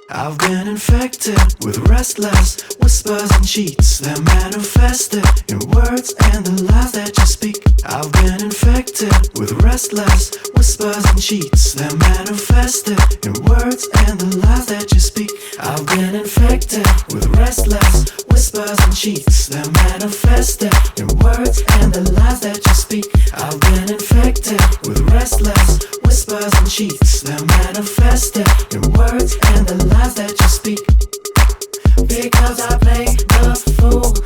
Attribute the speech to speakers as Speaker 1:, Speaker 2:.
Speaker 1: I've been infected with restless whispers and cheats that manifested in words and the lies that you speak. I've been infected with restless whispers and cheats that manifested in words and the lies that you speak. I've been infected with restless whispers and cheats that manifested in words and the lies that you speak. I've been infected with restless whispers and cheats that manifested in words and the lies that you speak. Because I play the fool